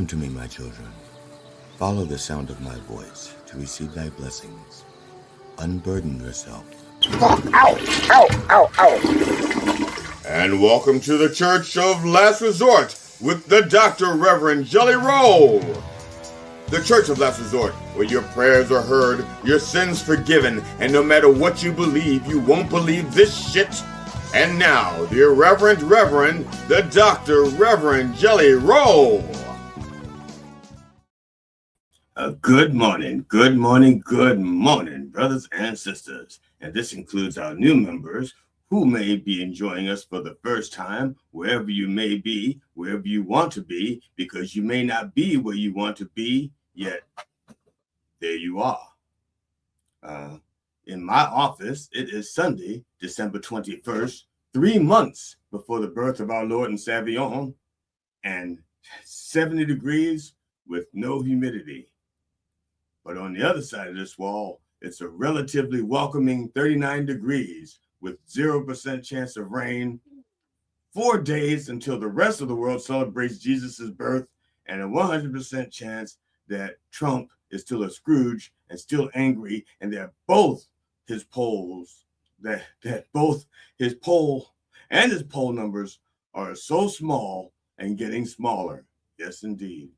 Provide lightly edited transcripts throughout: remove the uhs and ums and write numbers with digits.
Come to me, my children. Follow the sound of my voice to receive thy blessings. Unburden yourself. Ow! Ow! Ow! Ow! And welcome to the Church of Last Resort with the Dr. Reverend Jelly Roll. The Church of Last Resort, where your prayers are heard, your sins forgiven, and no matter what you believe, you won't believe this shit. And now, the Reverend, the Dr. Reverend Jelly Roll. Good morning, brothers and sisters. And this includes our new members who may be enjoying us for the first time, wherever you may be, wherever you want to be, because you may not be where you want to be, yet there you are. In my office, it is Sunday, December 21st, 3 months before the birth of our Lord and Savior, and 70 degrees with no humidity. But on the other side of this wall, it's a relatively welcoming 39 degrees with 0% chance of rain, 4 days until the rest of the world celebrates Jesus' birth, and a 100% chance that Trump is still a Scrooge and still angry, and that both his polls, that both his poll and his poll numbers are so small and getting smaller. Yes, indeed.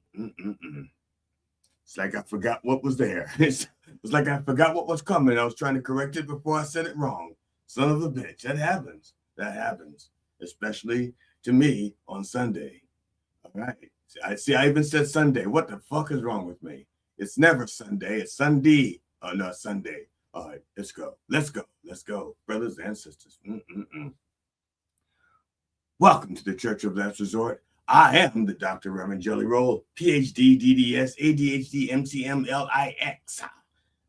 It's like I forgot what was there. It's like I forgot what was coming. I was trying to correct it before I said it wrong. Son of a bitch. That happens. Especially to me on Sunday. All right. I even said Sunday. What the fuck is wrong with me? It's never Sunday. It's Sunday. Oh, no, Sunday. All right, let's go. Let's go, brothers and sisters. Welcome to the Church of Last Resort. I am the Dr. Reverend Jelly Roll, PhD, DDS, ADHD, MCM, LIX.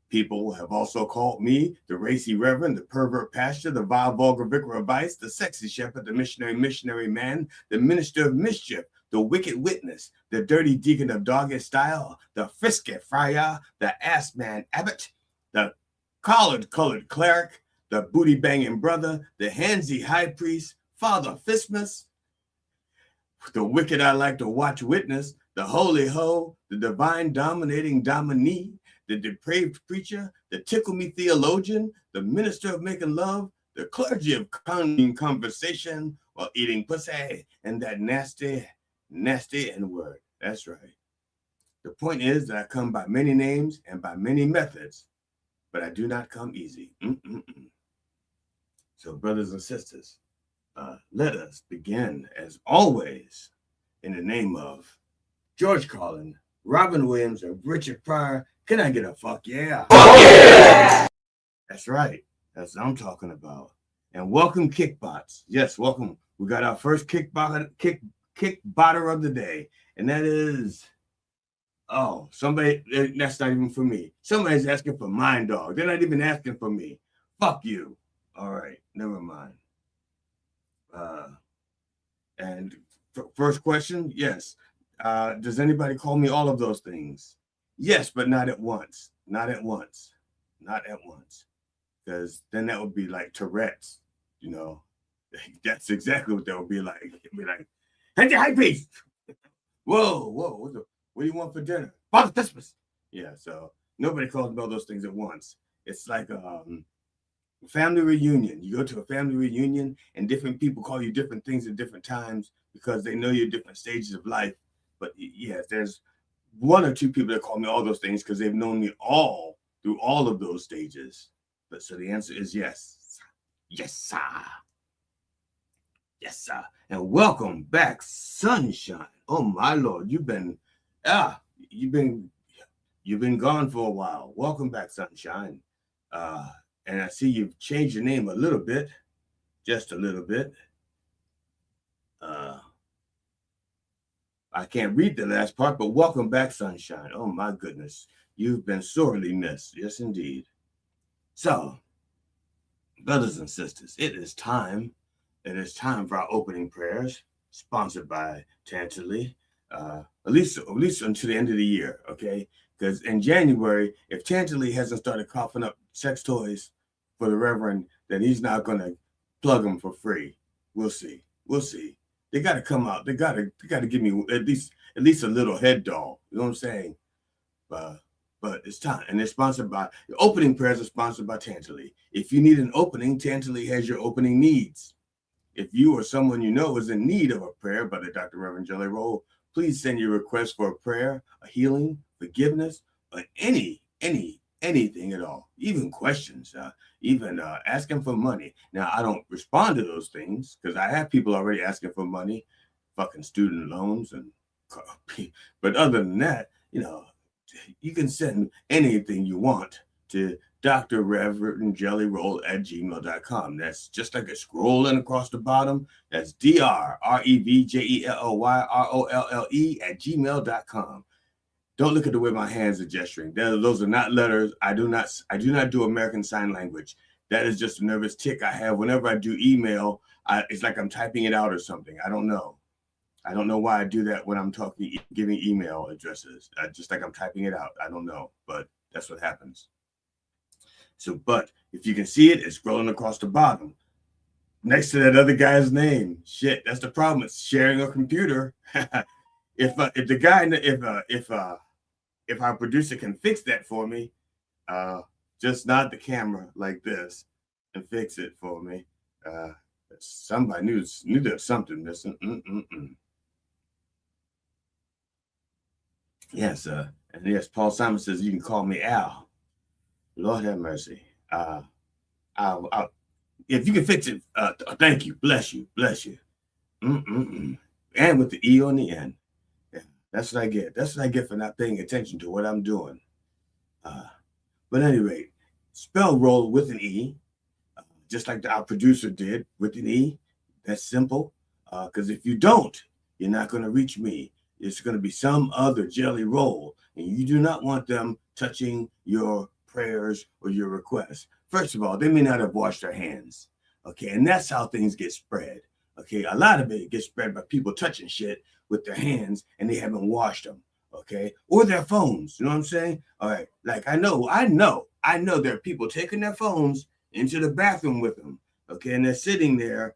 People have also called me the racy reverend, the pervert pastor, the vile vulgar vicar of vice, the sexy shepherd, the missionary man, the minister of mischief, the wicked witness, the dirty deacon of doggy style, the frisky friar, the ass man abbot, the collared cleric, the booty banging brother, the handsy high priest, Father Fistmas, the wicked I like to watch witness, the holy hoe, the divine dominating dominee, the depraved preacher, the tickle me theologian, the minister of making love, the clergy of conversation while eating pussy, and that nasty N-word. That's right. The point is that I come by many names and by many methods, but I do not come easy. So, brothers and sisters, let us begin, as always, in the name of George Carlin, Robin Williams, and Richard Pryor. Can I get a fuck yeah? Fuck yeah! That's right. That's what I'm talking about. And welcome, Kickbots. Yes, welcome. We got our first kickbotter of the day, and that is, somebody. That's not even for me. Somebody's asking for Mind Dog. They're not even asking for me. Fuck you. All right, never mind. And first question, yes. Does anybody call me all of those things? Yes, but not at once. Not at once. Because then that would be like Tourette's, you know. That's exactly what that would be like. It'd be like, hey, high priest. Whoa, what do you want for dinner? Father Christmas. Yeah, so nobody calls me all those things at once. It's like family reunion. You go to a family reunion and different people call you different things at different times because they know you're different stages of life. But yes, there's one or two people that call me all those things because they've known me all through all of those stages. But so the answer is yes. Yes, sir. Yes, sir. And welcome back, Sunshine. Oh my Lord, you've been gone for a while. Welcome back, Sunshine. And I see you've changed your name a little bit, just a little bit. I can't read the last part, but welcome back, Sunshine. Oh, my goodness. You've been sorely missed. Yes, indeed. So, brothers and sisters, it is time. It is time for our opening prayers, sponsored by Tantaley, at least until the end of the year, okay? Because in January, if Tantaley hasn't started coughing up sex toys for the Reverend, then he's not going to plug them for free. We'll see. They got to come out. They got to give me at least a little head doll. You know what I'm saying? But it's time, and it's sponsored by the opening prayers are sponsored by Tantaley. If you need an opening, Tantaley has your opening needs. If you or someone you know is in need of a prayer by the Dr. Reverend Jelly Roll, please send your request for a prayer, a healing, forgiveness, or anything at all, even questions, even asking for money. Now, I don't respond to those things because I have people already asking for money, fucking student loans, but other than that, you can send anything you want to Dr. Reverend Jelly Roll at gmail.com. That's just like it's scrolling across the bottom. That's DrRevJellyRolle at gmail.com. Don't look at the way my hands are gesturing. Those are not letters. I do not do American Sign Language. That is just a nervous tick I have whenever I do email. It's like I'm typing it out or something. I don't know. I don't know why I do that when I'm giving email addresses. Just like I'm typing it out. I don't know, but that's what happens. So, but if you can see it, it's scrolling across the bottom next to that other guy's name. Shit, that's the problem. It's sharing a computer. If our producer can fix that for me, just nod the camera like this and fix it for me. Somebody knew there's something missing. Yes, and yes, Paul Simon says you can call me Al. Lord have mercy. If you can fix it, thank you, bless you. And with the E on the end. Yeah, that's what I get. That's what I get for not paying attention to what I'm doing. But at any rate, spell roll with an E, just like our producer did with an E. That's simple. Because if you don't, you're not going to reach me. It's going to be some other Jelly Roll, and you do not want them touching your prayers or your requests. First of all, they may not have washed their hands, okay? And that's how things get spread, okay? A lot of it gets spread by people touching shit with their hands and they haven't washed them, okay? Or their phones, you know what I'm saying? All right, like I know there are people taking their phones into the bathroom with them, okay? And they're sitting there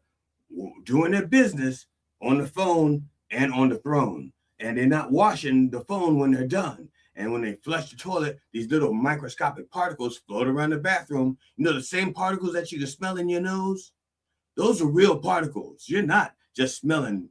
doing their business on the phone and on the throne. And they're not washing the phone when they're done. And when they flush the toilet, these little microscopic particles float around the bathroom. You know, the same particles that you can smell in your nose? Those are real particles. You're not just smelling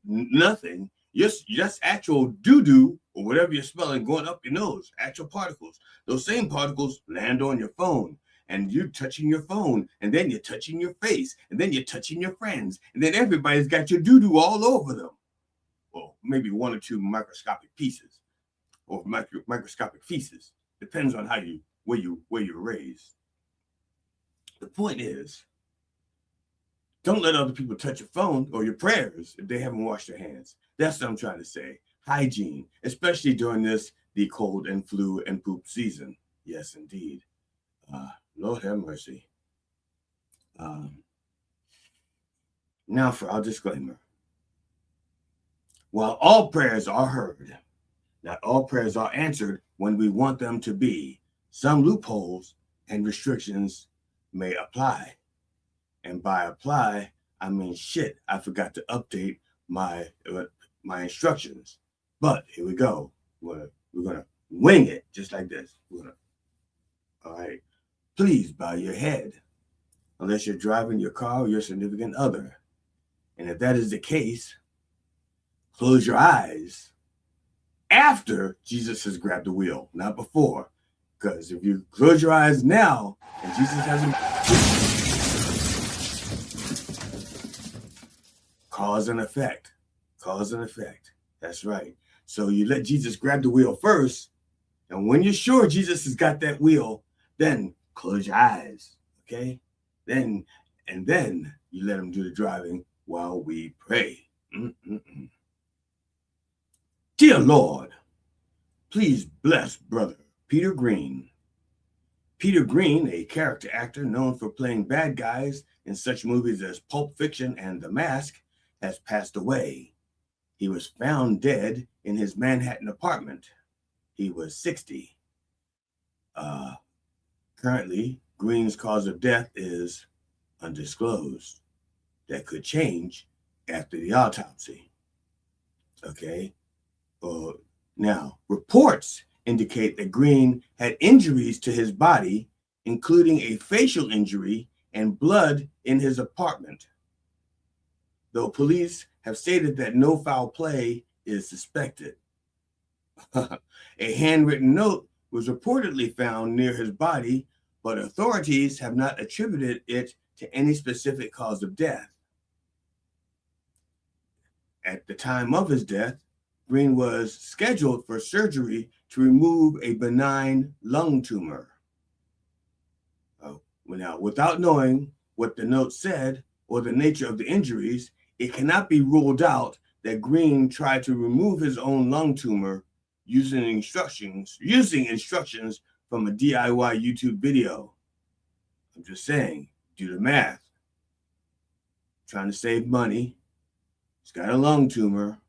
nothing. Just actual doo-doo or whatever you're smelling going up your nose, actual particles. Those same particles land on your phone. And you're touching your phone, and then you're touching your face, and then you're touching your friends, and then everybody's got your doo-doo all over them. Well, maybe one or two microscopic pieces or microscopic feces. Depends on where you're raised. The point is, don't let other people touch your phone or your prayers if they haven't washed their hands. That's what I'm trying to say. Hygiene, especially during the cold and flu and poop season. Yes, indeed. Lord have mercy. Now for our disclaimer. While all prayers are heard, not all prayers are answered when we want them to be. Some loopholes and restrictions may apply. And by apply, I mean shit, I forgot to update my instructions. But here we go. We're going to wing it just like this. All right. Please bow your head unless you're driving your car or your significant other. And if that is the case, close your eyes after Jesus has grabbed the wheel, not before. Because if you close your eyes now and Jesus hasn't, cause and effect. That's right. So you let Jesus grab the wheel first. And when you're sure Jesus has got that wheel, then close your eyes. Okay? Then you let him do the driving while we pray. Dear Lord, please bless brother Peter Green. Peter Green, a character actor known for playing bad guys in such movies as Pulp Fiction and The Mask, has passed away. He was found dead in his Manhattan apartment. He was 60. Currently, Green's cause of death is undisclosed. That could change after the autopsy. Okay. Now, reports indicate that Green had injuries to his body, including a facial injury and blood in his apartment, though police have stated that no foul play is suspected. A handwritten note was reportedly found near his body, but authorities have not attributed it to any specific cause of death. At the time of his death, Green was scheduled for surgery to remove a benign lung tumor. Now, without knowing what the note said or the nature of the injuries, it cannot be ruled out that Green tried to remove his own lung tumor using instructions from a DIY YouTube video. I'm just saying, do the math. Trying to save money. He's got a lung tumor.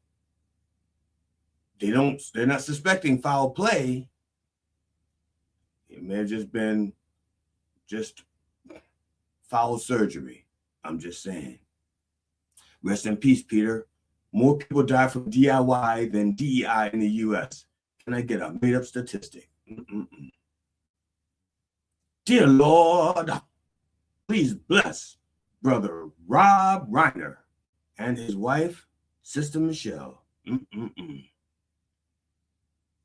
They're not suspecting foul play. It may have just been foul surgery. I'm just saying. Rest in peace, Peter. More people die from DIY than DEI in the U.S. Can I get a made-up statistic? Dear Lord, please bless Brother Rob Reiner and his wife, Sister Michelle.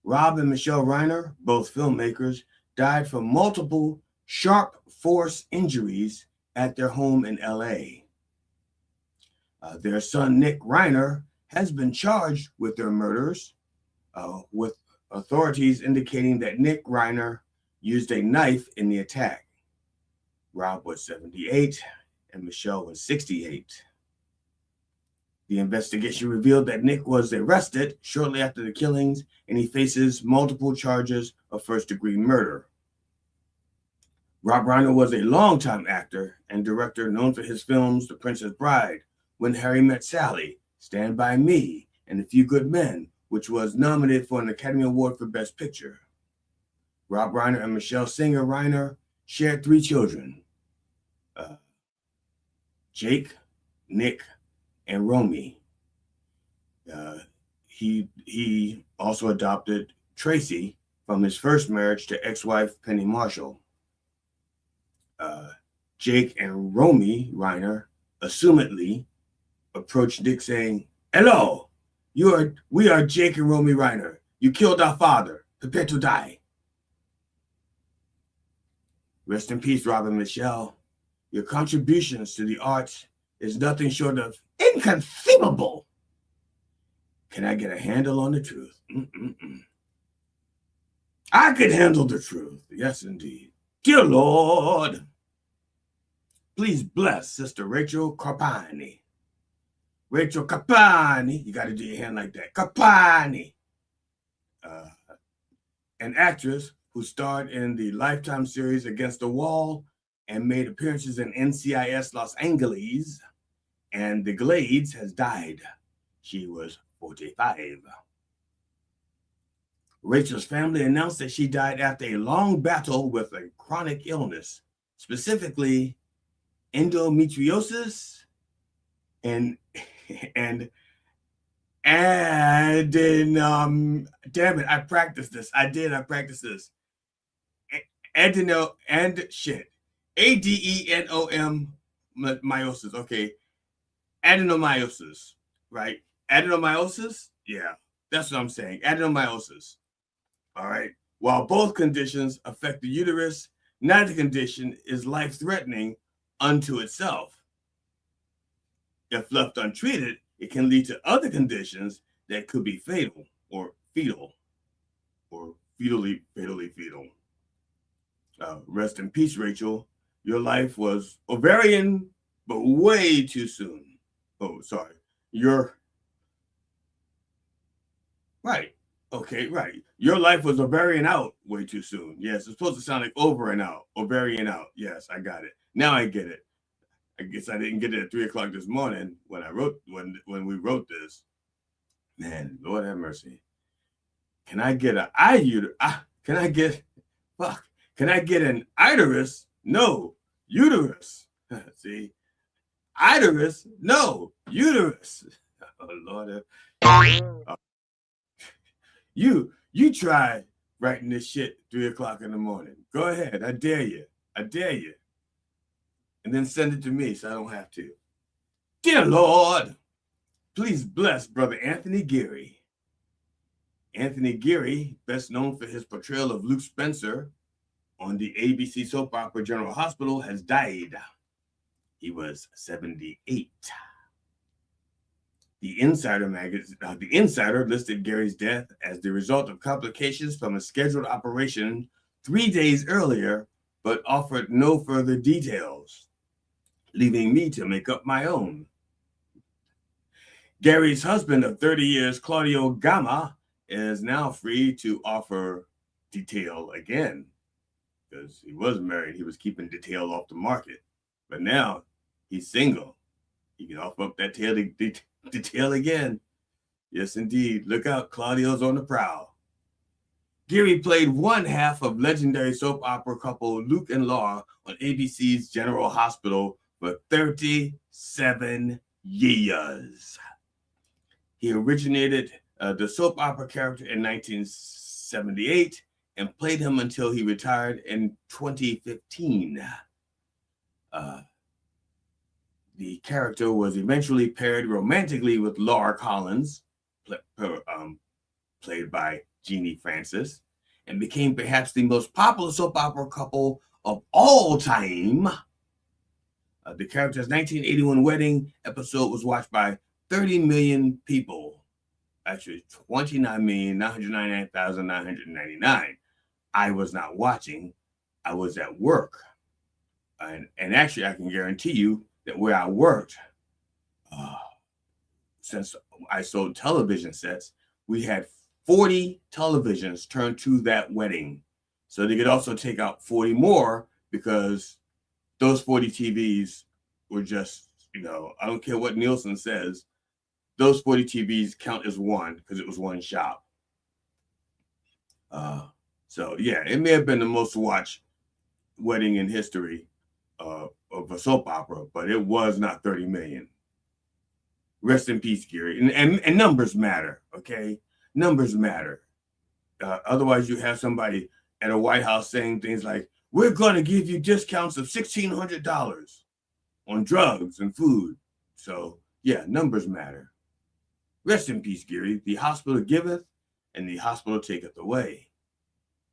Rob and Michelle Reiner, both filmmakers, died from multiple sharp force injuries at their home in L.A. Their son, Nick Reiner, has been charged with their murders, with authorities indicating that Nick Reiner used a knife in the attack. Rob was 78 and Michelle was 68. The investigation revealed that Nick was arrested shortly after the killings, and he faces multiple charges of first-degree murder. Rob Reiner was a longtime actor and director known for his films The Princess Bride, When Harry Met Sally, Stand By Me, and A Few Good Men, which was nominated for an Academy Award for Best Picture. Rob Reiner and Michelle Singer Reiner shared 3 children, Jake, Nick, and Romy. He also adopted Tracy from his first marriage to ex-wife Penny Marshall. Jake and Romy Reiner assumedly approached Nick saying, "Hello, we are Jake and Romy Reiner. You killed our father. Prepare to die." Rest in peace, Rob and Michelle. Your contributions to the arts is nothing short of inconceivable. Can I get a handle on the truth? I could handle the truth. Yes, indeed. Dear Lord, please bless Sister Rachel Carpani. Rachel Carpani, you got to do your hand like that. Carpani, an actress who starred in the Lifetime series Against the Wall and made appearances in NCIS Los Angeles and The Glades, has died. She was 45. Rachel's family announced that she died after a long battle with a chronic illness, specifically endometriosis and damn it, I practiced this. I practiced this. Adenom meiosis. Okay. Adenomyosis, right? Adenomyosis? Yeah, that's what I'm saying. Adenomyosis. All right. While both conditions affect the uterus, neither condition is life-threatening unto itself. If left untreated, it can lead to other conditions that could be fatal or fetal or fatally fetal. Rest in peace, Rachel. Your life was ovarian, but way too soon. Oh, sorry. You're right. Okay, right. Your life was ovarian out way too soon. Yes, it's supposed to sound like over and out. Ovarian out. Yes, I got it. Now I get it. I guess I didn't get it at 3:00 this morning when we wrote this. Man, Lord have mercy. Can I get an Can I get an iterus? No, uterus. See, Iderus? No, uterus. Oh, Lord. You try writing this shit 3 o'clock in the morning. Go ahead. I dare you. I dare you. And then send it to me so I don't have to. Dear Lord, please bless Brother Anthony Geary. Anthony Geary, best known for his portrayal of Luke Spencer on the ABC soap opera General Hospital, has died. He was 78. The Insider listed Gary's death as the result of complications from a scheduled operation 3 days earlier, but offered no further details, leaving me to make up my own. Gary's husband of 30 years, Claudio Gama, is now free to offer detail again, because he was married. He was keeping detail off the market, but now he's single. He can offer up that detail again. Yes, indeed. Look out, Claudio's on the prowl. Geary played one half of legendary soap opera couple Luke and Laura on ABC's General Hospital for 37 years. He originated the soap opera character in 1978 and played him until he retired in 2015. The character was eventually paired romantically with Laura Collins, played by Jeannie Francis, and became perhaps the most popular soap opera couple of all time. The character's 1981 wedding episode was watched by 30 million people. Actually, 29,999,999. I was not watching. I was at work. And actually, I can guarantee you that where I worked, since I sold television sets, we had 40 televisions turned to that wedding. So they could also take out 40 more because those 40 TVs were just, I don't care what Nielsen says, those 40 TVs count as one because it was one shop. So yeah, it may have been the most watched wedding in history of a soap opera, but it was not 30 million. Rest in peace, Geary. And numbers matter, okay? Numbers matter. Otherwise, you have somebody at a White House saying things like, we're going to give you discounts of $1,600 on drugs and food. So, yeah, numbers matter. Rest in peace, Geary. The hospital giveth and the hospital taketh away,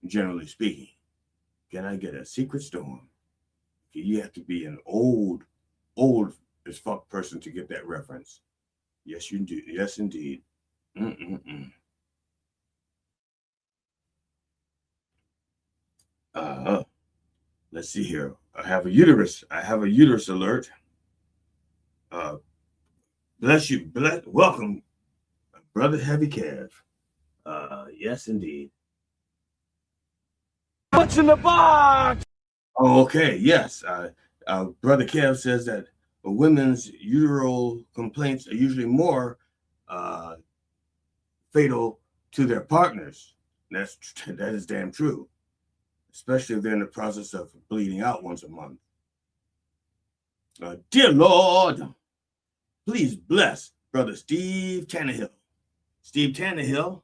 generally speaking. Can I get a secret storm? You have to be an old as fuck person to get that reference. Yes, you do. Yes, indeed. Let's see here. I have a uterus alert. Bless you. Welcome, Brother Heavy Kev. Yes, indeed. What's in the box? Oh, okay. Yes. Brother Kev says that women's uteral complaints are usually more fatal to their partners. That is damn true, especially if they're in the process of bleeding out once a month. Dear Lord, please bless Brother Steve Tannehill. Steve Tannehill,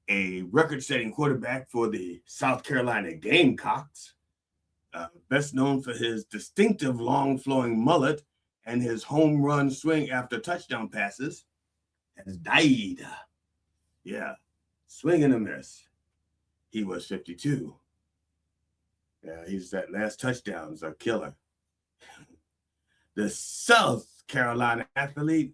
a record-setting quarterback for the South Carolina Gamecocks, best known for his distinctive long flowing mullet and his home run swing after touchdown passes, has died. Yeah, swing and a miss. He was 52. Yeah, that last touchdown's a killer. The South Carolina Athletic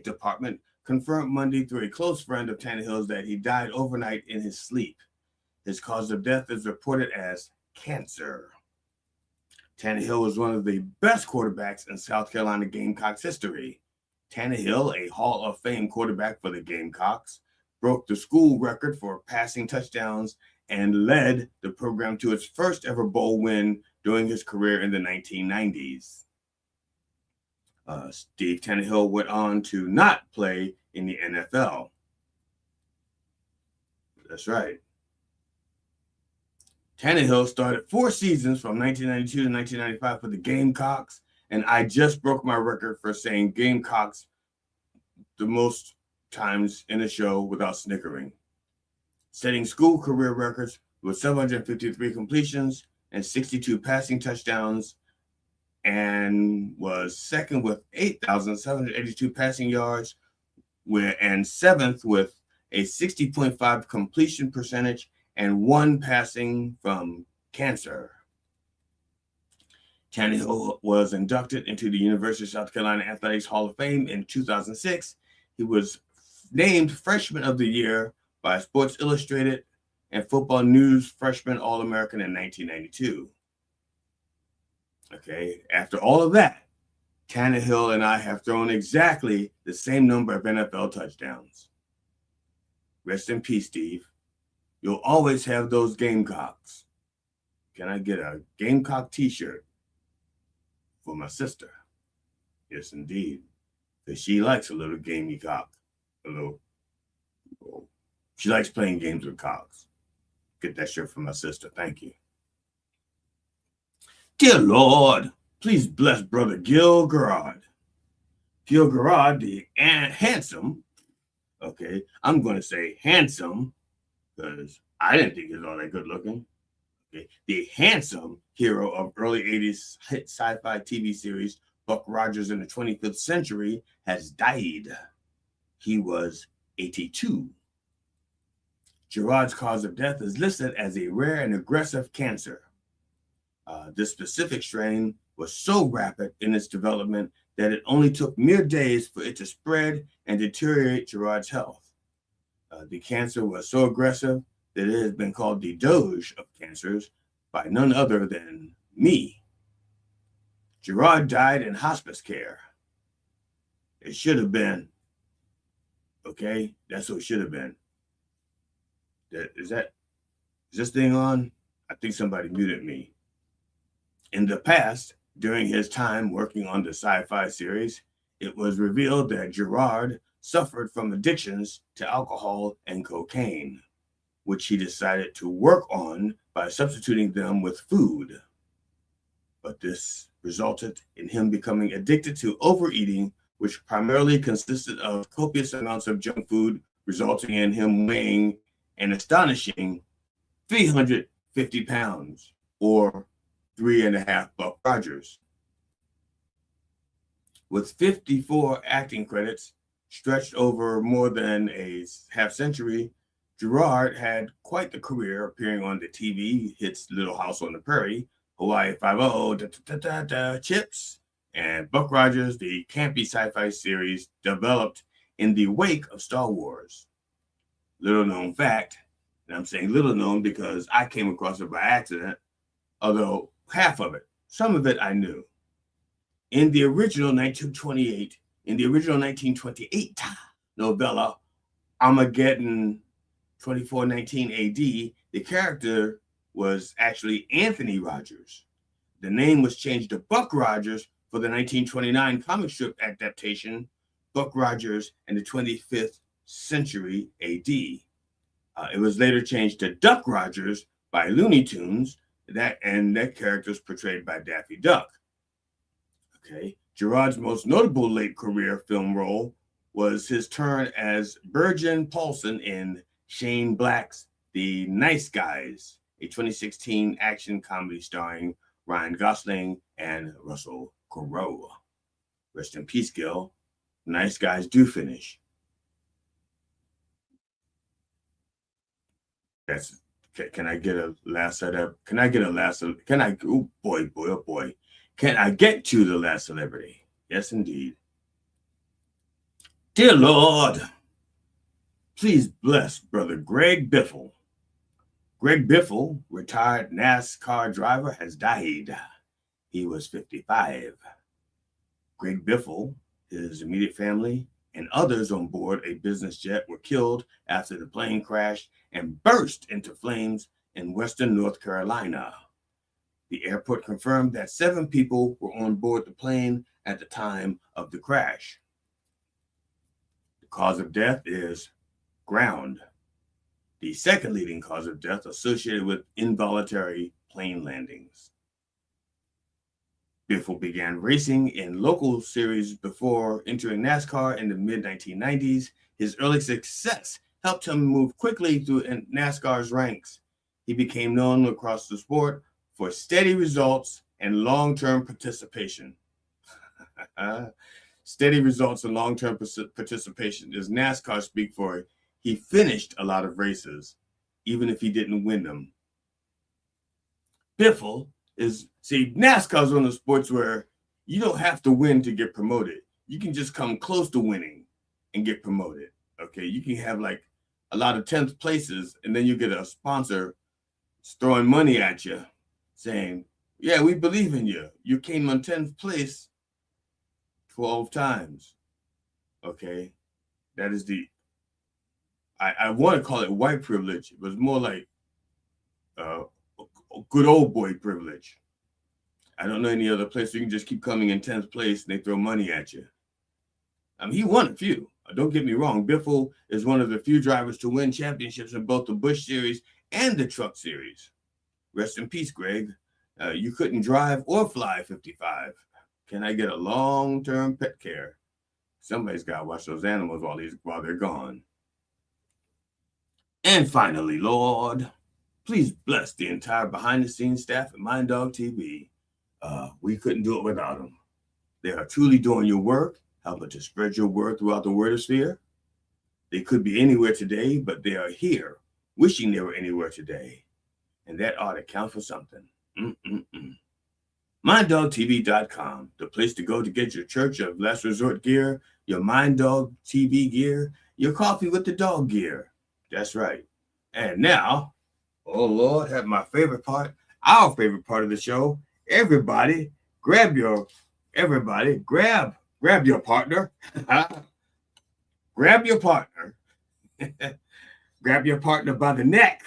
Department confirmed Monday through a close friend of Tannehill's that he died overnight in his sleep. His cause of death is reported as cancer. Tannehill was one of the best quarterbacks in South Carolina Gamecocks history. Tannehill, a Hall of Fame quarterback for the Gamecocks, broke the school record for passing touchdowns and led the program to its first ever bowl win during his career in the 1990s. Steve Tannehill went on to not play in the NFL. That's right. Tannehill started 4 seasons from 1992 to 1995 for the Gamecocks, and I just broke my record for saying Gamecocks the most times in a show without snickering, setting school career records with 753 completions and 62 passing touchdowns, and was second with 8,782 passing yards, and seventh with a 60.5 completion percentage and 1 passing from cancer. Tannehill was inducted into the University of South Carolina Athletics Hall of Fame in 2006. He was named Freshman of the Year by Sports Illustrated and Football News Freshman All-American in 1992. Okay, after all of that, Tannehill and I have thrown exactly the same number of NFL touchdowns. Rest in peace, Steve. You'll always have those Gamecocks. Can I get a Gamecock t-shirt for my sister? Yes, indeed. Because she likes a little gamey cock. She likes playing games with cocks. Get that shirt for my sister. Thank you. Dear Lord, please bless Brother Gil Gerard. Gil Gerard, the handsome, okay, I'm going to say handsome because I didn't think he was all that good looking. Okay, the handsome hero of early 80s hit sci-fi TV series Buck Rogers in the 25th Century has died. He was 82. Gerard's cause of death is listed as a rare and aggressive cancer. This specific strain was so rapid in its development that it only took mere days for it to spread and deteriorate Gerard's health. The cancer was so aggressive that it has been called the Doge of cancers by none other than me. Gerard died in hospice care. It should have been. Okay, that's what it should have been. Is this thing on? I think somebody muted me. In the past, during his time working on the sci-fi series, it was revealed that Gerard suffered from addictions to alcohol and cocaine, which he decided to work on by substituting them with food. But this resulted in him becoming addicted to overeating, which primarily consisted of copious amounts of junk food, resulting in him weighing an astonishing 350 pounds, or 3.5 Buck Rogers. With 54 acting credits stretched over more than a half century, Gerard had quite the career appearing on the TV hits Little House on the Prairie, Hawaii 5-0, Chips, and Buck Rogers, the campy sci-fi series developed in the wake of Star Wars. Little known fact, and I'm saying little known because I came across it by accident, although half of it, some of it I knew. In the original 1928 novella Armageddon 2419 AD, the character was actually Anthony Rogers. The name was changed to Buck Rogers for the 1929 comic strip adaptation, Buck Rogers and the 25th Century AD. It was later changed to Duck Rogers by Looney Tunes, that character is portrayed by Daffy Duck. Okay, Gerard's most notable late career film role was his turn as Virgin Paulson in Shane Black's The Nice Guys, a 2016 action comedy starring Ryan Gosling and Russell Crowe. Rest in peace, Gil. Nice guys do finish. Can I get a last setup? Can I get a last? Can I? Oh boy. Can I get to the last celebrity? Yes, indeed. Dear Lord, please bless Brother Greg Biffle. Greg Biffle, retired NASCAR driver, has died. He was 55. Greg Biffle, his immediate family, and others on board a business jet were killed after the plane crashed and burst into flames in western North Carolina. The airport confirmed that 7 people were on board the plane at the time of the crash. The cause of death is ground the second leading cause of death associated with involuntary plane landings. Biffle began racing in local series before entering NASCAR in the mid-1990s. His early success helped him move quickly through NASCAR's ranks. He became known across the sport for steady results and long-term participation. Steady results and long-term participation is NASCAR speak for he finished a lot of races, even if he didn't win them. Biffle NASCAR is one of the sports where you don't have to win to get promoted. You can just come close to winning and get promoted. Okay, you can have like a lot of 10th places, and then you get a sponsor throwing money at you, saying, "Yeah, we believe in you. You came on 10th place 12 times." Okay, that is I want to call it white privilege. It was more like good old boy privilege. I don't know any other place where you can just keep coming in 10th place and they throw money at you. I mean, he won a few. Don't get me wrong. Biffle is one of the few drivers to win championships in both the Busch Series and the Truck Series. Rest in peace, Greg. You couldn't drive or fly 55. Can I get a long-term pet care? Somebody's got to watch those animals while they're gone. And finally, Lord, please bless the entire behind-the-scenes staff at Mind Dog TV. We couldn't do it without them. They are truly doing your work, helping to spread your word throughout the wordosphere. They could be anywhere today, but they are here, wishing they were anywhere today. And that ought to count for something. MindDogTV.com, the place to go to get your Church of Last Resort gear, your Mind Dog TV gear, your Coffee with the Dog gear. That's right. And now, oh Lord, have my favorite part, our favorite part of the show. Everybody, grab your partner. Grab your partner. Grab your partner by the neck.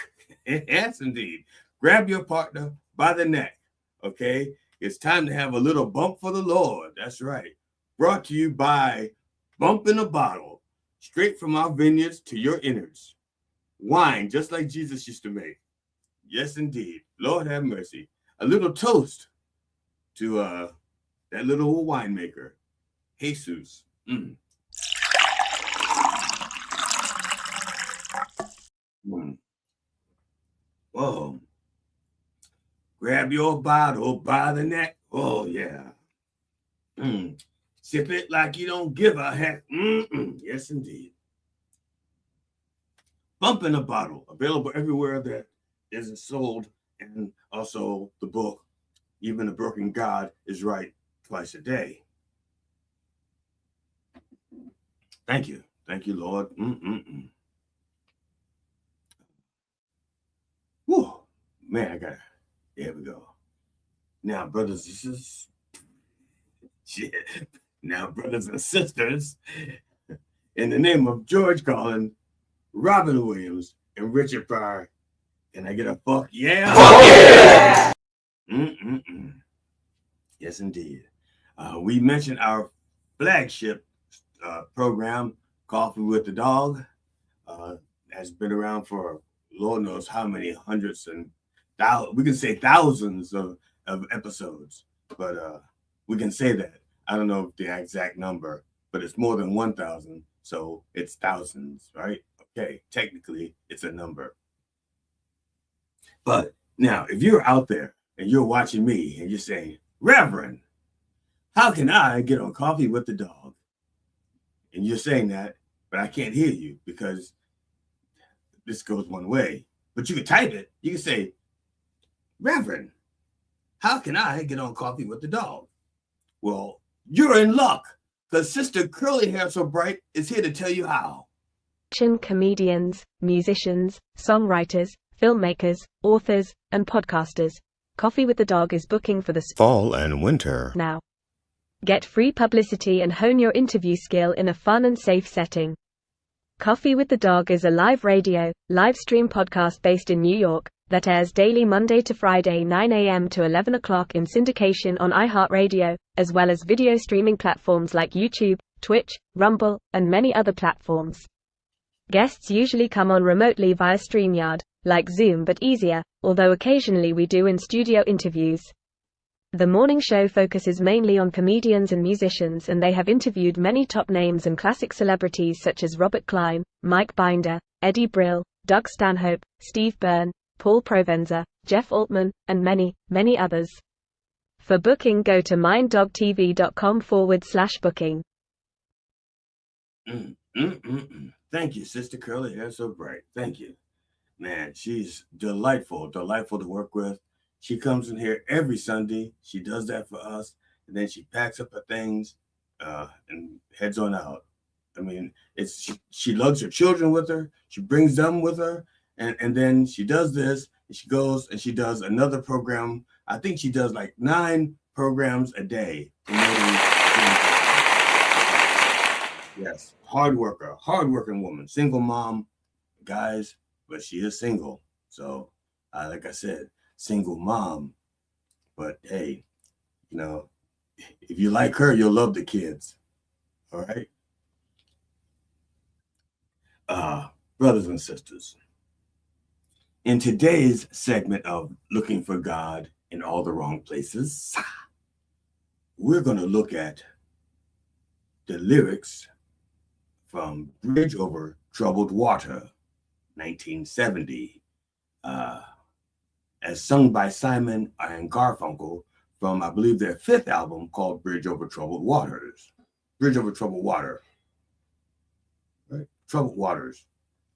Yes, indeed. Grab your partner by the neck. Okay? It's time to have a little bump for the Lord. That's right. Brought to you by Bump in a Bottle. Straight from our vineyards to your innards. Wine, just like Jesus used to make. Yes, indeed. Lord have mercy. A little toast to that little old winemaker, Jesus. Whoa. Grab your bottle by the neck. Oh, yeah. Sip it like you don't give a heck. Yes, indeed. Bump in a Bottle, available everywhere that isn't sold, and also the book, Even a Broken God is Right Twice a Day. Thank you. Thank you, Lord. Whew. Man, there we go. Now, brothers and sisters, in the name of George Carlin, Robin Williams, and Richard Pryor, can I get a fuck yeah? Fuck yeah! Yes, indeed. We mentioned our flagship program, Coffee with the Dog, has been around for Lord knows how many hundreds and thousands, we can say thousands of episodes, but we can say that. I don't know the exact number, but it's more than 1,000, so it's thousands, right? Okay, technically it's a number. But now, if you're out there and you're watching me and you're saying, Reverend, how can I get on Coffee with the Dog? And you're saying that, but I can't hear you because this goes one way. But you can type it. You can say, Reverend, how can I get on Coffee with the Dog? Well, you're in luck because Sister Curly Hair So Bright is here to tell you how. Comedians, musicians, songwriters, filmmakers, authors, and podcasters. Coffee with the Dog is booking for the fall and winter. Now. Get free publicity and hone your interview skill in a fun and safe setting. Coffee with the Dog is a live radio, live stream podcast based in New York that airs daily Monday to Friday 9 a.m. to 11 o'clock in syndication on iHeartRadio, as well as video streaming platforms like YouTube, Twitch, Rumble, and many other platforms. Guests usually come on remotely via StreamYard, like Zoom but easier, although occasionally we do in-studio interviews. The morning show focuses mainly on comedians and musicians, and they have interviewed many top names and classic celebrities such as Robert Klein, Mike Binder, Eddie Brill, Doug Stanhope, Steve Byrne, Paul Provenza, Jeff Altman, and many, many others. For booking, go to minddogtv.com/booking. Thank you, Sister Curly Hair So Bright. Thank you. Man, she's delightful to work with. She comes in here every Sunday. She does that for us. And then she packs up her things and heads on out. I mean, she lugs her children with her. She brings them with her. And then she does this. And she goes and she does another program. I think she does like 9 programs a day. Yes, hardworking woman, single mom, guys, but she is single. So, like I said, single mom. But hey, you know, if you like her, you'll love the kids. All right. Brothers and sisters, in today's segment of Looking for God in All the Wrong Places, we're going to look at the lyrics from Bridge Over Troubled Water, 1970, as sung by Simon and Garfunkel from, I believe, their 5th album called Bridge Over Troubled Waters. Bridge Over Troubled Water. Right? Troubled Waters.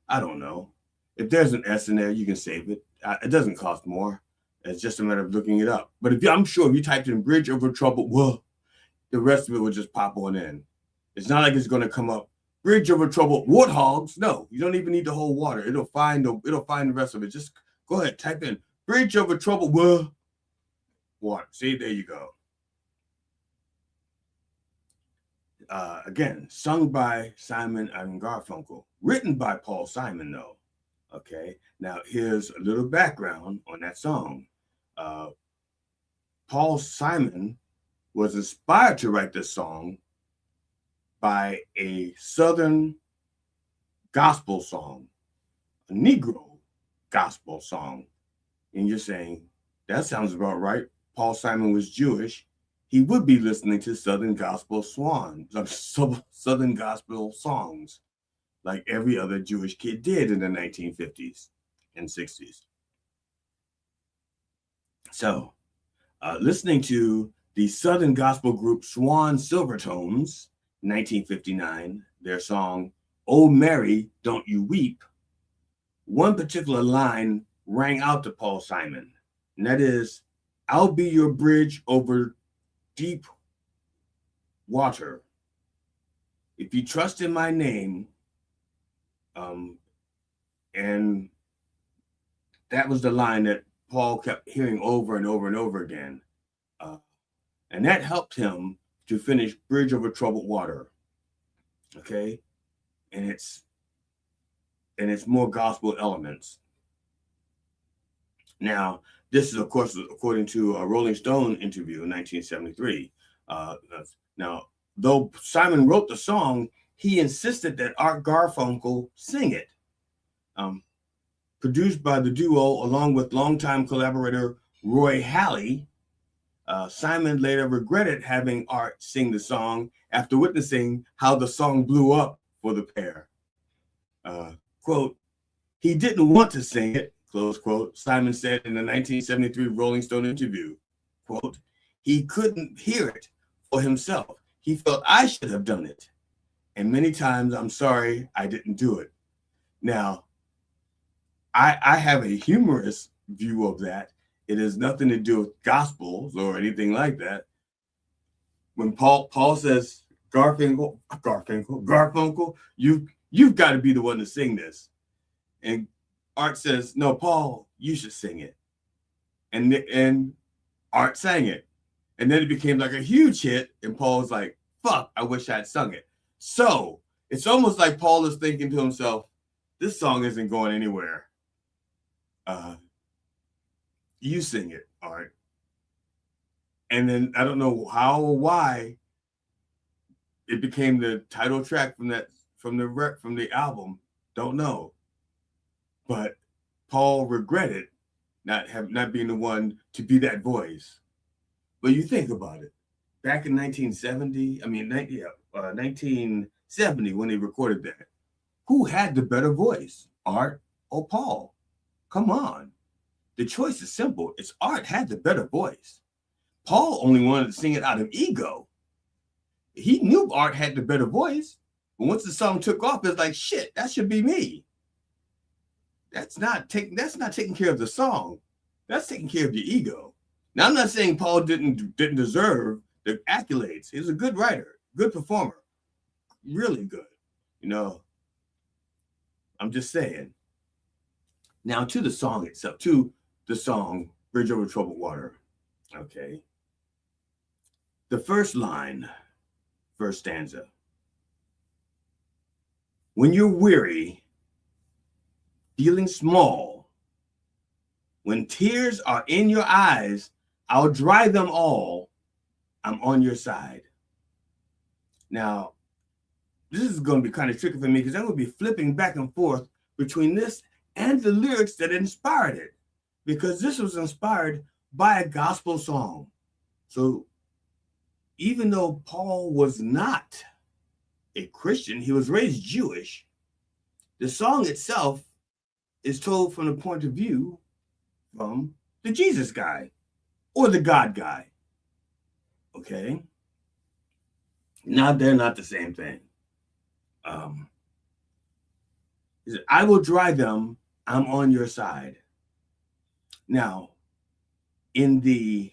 I don't know. If there's an S in there, you can save it. It doesn't cost more. It's just a matter of looking it up. But I'm sure if you typed in Bridge Over Troubled Water, the rest of it will just pop on in. It's not like it's going to come up Bridge Over Troubled Warthogs. No, you don't even need the whole water. It'll find the rest of it. Just go ahead, type in Bridge Over Troubled Water. See, there you go. Again, sung by Simon and Garfunkel, written by Paul Simon, though. Okay, now here's a little background on that song. Paul Simon was inspired to write this song by a Southern gospel song, a Negro gospel song. And you're saying, that sounds about right. Paul Simon was Jewish. He would be listening to Southern gospel Southern gospel songs, like every other Jewish kid did in the 1950s and 60s. So, listening to the Southern gospel group Swan Silvertones, 1959, their song, "Oh Mary, Don't You Weep," one particular line rang out to Paul Simon, and that is, "I'll be your bridge over deep water. If you trust in my name," and that was the line that Paul kept hearing over and over and over again. And that helped him to finish Bridge Over Troubled Water. Okay? And it's more gospel elements. Now, this is, of course, according to a Rolling Stone interview in 1973. Now, though Simon wrote the song, he insisted that Art Garfunkel sing it. Produced by the duo along with longtime collaborator Roy Halley, Simon later regretted having Art sing the song after witnessing how the song blew up for the pair. Quote, "He didn't want to sing it," close quote, Simon said in the 1973 Rolling Stone interview. Quote, "He couldn't hear it for himself. He felt I should have done it. And many times I'm sorry I didn't do it." Now, I have a humorous view of that. It has nothing to do with gospels or anything like that. When Paul says, Garfunkel, you've got to be the one to sing this. And Art says, "No, Paul, you should sing it." And Art sang it. And then it became like a huge hit. And Paul's like, "Fuck, I wish I'd sung it." So it's almost like Paul is thinking to himself, this song isn't going anywhere. You sing it, Art. And then I don't know how or why it became the title track from the album, Don't know. But Paul regretted not being the one to be that voice. But you think about it. Back in 1970, when they recorded that, who had the better voice, Art or Paul? Come on. The choice is simple. It's Art had the better voice. Paul only wanted to sing it out of ego. He knew Art had the better voice, but once the song took off, it's like, shit, that should be me. That's not taking care of the song. That's taking care of your ego. Now, I'm not saying Paul didn't deserve the accolades. He was a good writer, good performer, really good. I'm just saying. Now to the song itself, to the song Bridge Over Troubled Water. Okay. The first line, first stanza. When you're weary, feeling small, when tears are in your eyes, I'll dry them all. I'm on your side. Now, this is going to be kind of tricky for me because I'm going to be flipping back and forth between this and the lyrics that inspired it, because this was inspired by a gospel song. So even though Paul was not a Christian, he was raised Jewish, the song itself is told from the point of view from the Jesus guy or the God guy. Okay? Now they're not the same thing. He said, I will dry them, I'm on your side. Now, in the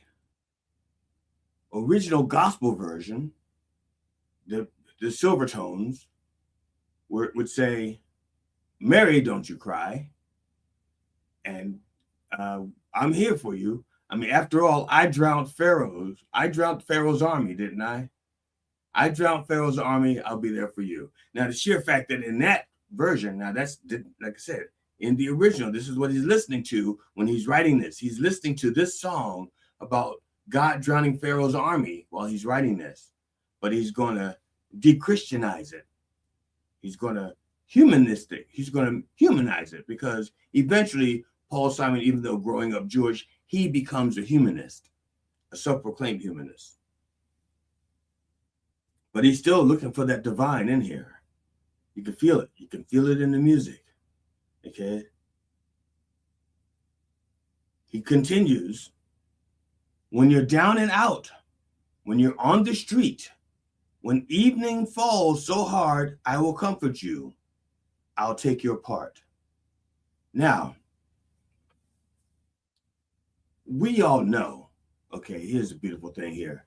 original gospel version, the silver tones would say, Mary, don't you cry. And I'm here for you. I mean, after all, I drowned Pharaoh's army, didn't I? I drowned Pharaoh's army. I'll be there for you. Now, the sheer fact that in that version, now that's, like I said, in the original, this is what he's listening to when he's writing this. He's listening to this song about God drowning Pharaoh's army while he's writing this. But he's going to de-Christianize it. He's going to humanize it, because eventually Paul Simon, even though growing up Jewish, he becomes a humanist, a self-proclaimed humanist. But he's still looking for that divine in here. You can feel it. You can feel it in the music. Okay? He continues, when you're down and out, when you're on the street, when evening falls so hard, I will comfort you. I'll take your part. Now, we all know, okay, here's a beautiful thing here.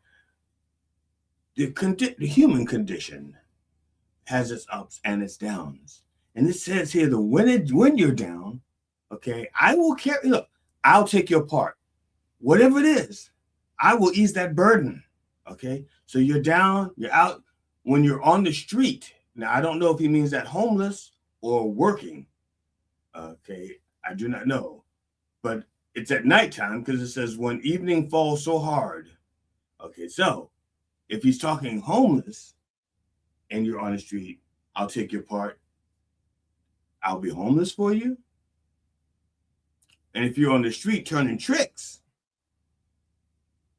The human condition has its ups and its downs. And it says here that when you're down, okay, I'll take your part. Whatever it is, I will ease that burden. Okay, so you're down, you're out. When you're on the street, now I don't know if he means that homeless or working. Okay, I do not know. But it's at nighttime because it says when evening falls so hard. Okay, so if he's talking homeless and you're on the street, I'll take your part. I'll be homeless for you. And if you're on the street turning tricks,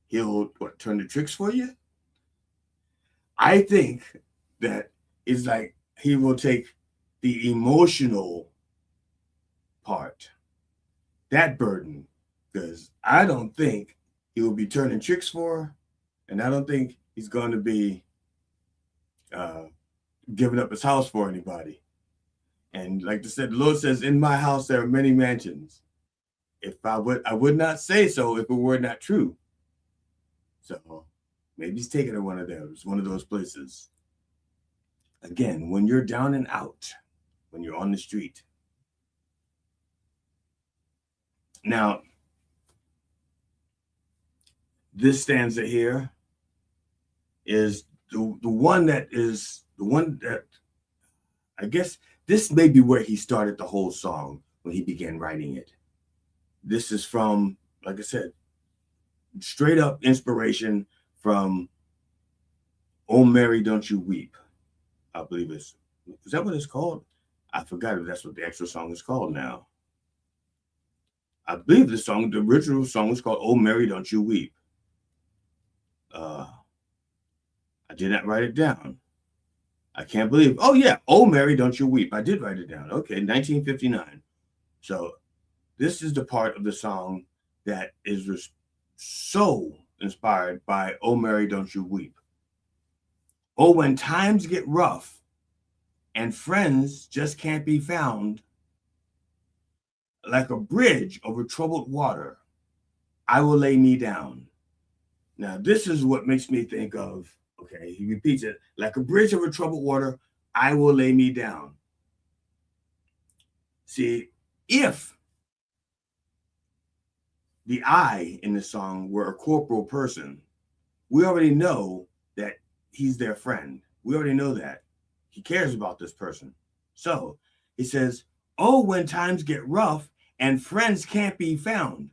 he'll turn the tricks for you? I think that it's like he will take the emotional part, that burden, because I don't think he will be turning tricks for her, and I don't think he's going to be giving up his house for anybody. And like I said, the Lord says, in my house there are many mansions. I would not say so if it were not true. So maybe he's taking her one of those places. Again, when you're down and out, when you're on the street. Now, this stanza here is the one that I guess this may be where he started the whole song when he began writing it. This is from, like I said, straight up inspiration from Oh Mary, Don't You Weep. I believe is that what it's called? I forgot if that's what the actual song is called now. I believe the original song was called "Oh Mary, Don't You Weep." I did not write it down. I can't believe. Oh yeah, "Oh Mary, Don't You Weep." I did write it down. Okay, 1959. So this is the part of the song that is so inspired by "Oh Mary, Don't You Weep." Oh, when times get rough and friends just can't be found, like a bridge over troubled water, I will lay me down. Now, this is what makes me think of, okay, he repeats it, like a bridge over troubled water, I will lay me down. See, if the I in the song were a corporal person, we already know that he's their friend. We already know that. He cares about this person. So he says, oh, when times get rough and friends can't be found.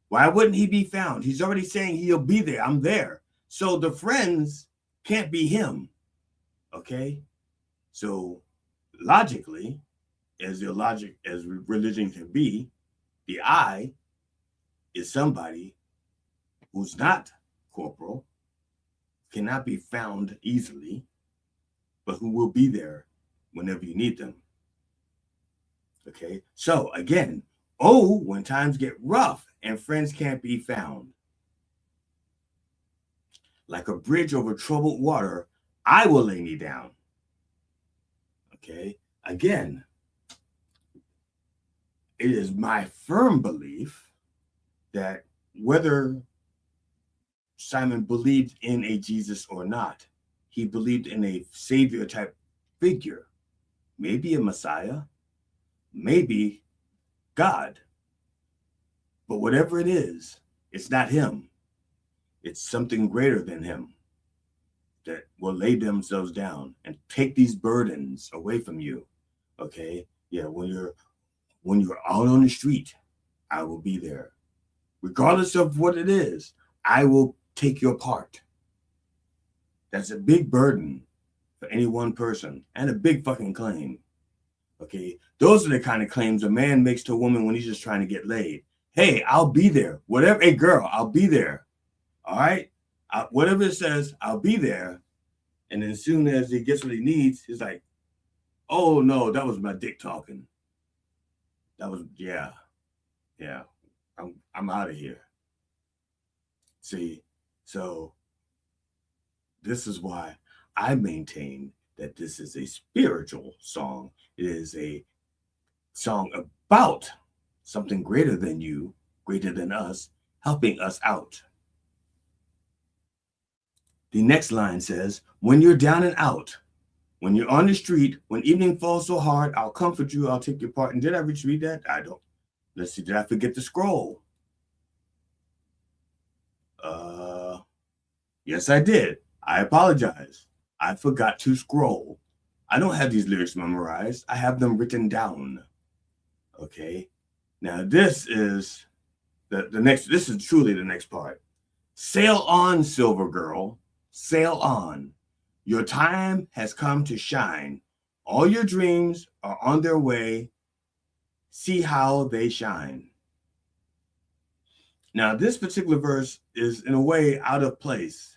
Why wouldn't he be found? He's already saying he'll be there. I'm there. So the friends can't be him. Okay? So logically, as religion can be, the I is somebody who's not corporal, cannot be found easily, but who will be there whenever you need them. Okay? So again, oh, when times get rough and friends can't be found. Like a bridge over troubled water, I will lay me down. Okay? Again, it is my firm belief that whether Simon believed in a Jesus or not, he believed in a savior type figure, maybe a Messiah, maybe God. But whatever it is, it's not him. It's something greater than him that will lay themselves down and take these burdens away from you. Okay? Yeah, when you're out on the street, I will be there. Regardless of what it is, I will take your part. That's a big burden for any one person and a big fucking claim. Okay? Those are the kind of claims a man makes to a woman when he's just trying to get laid. Hey, I'll be there. Whatever, hey girl, I'll be there. All right? Whatever it says, I'll be there. And then as soon as he gets what he needs, he's like, oh no, that was my dick talking. That was, yeah. I'm out of here. See, so this is why I maintain that this is a spiritual song. It is a song about something greater than you, greater than us, helping us out. The next line says, when you're down and out, when you're on the street, when evening falls so hard, I'll comfort you, I'll take your part. And did I read that? I don't. Let's see, did I forget to scroll? Yes, I did. I apologize. I forgot to scroll. I don't have these lyrics memorized. I have them written down. Okay. Now this is the next. This is truly the next part. Sail on, silver girl. Sail on. Your time has come to shine. All your dreams are on their way. See how they shine. Now, this particular verse is in a way out of place.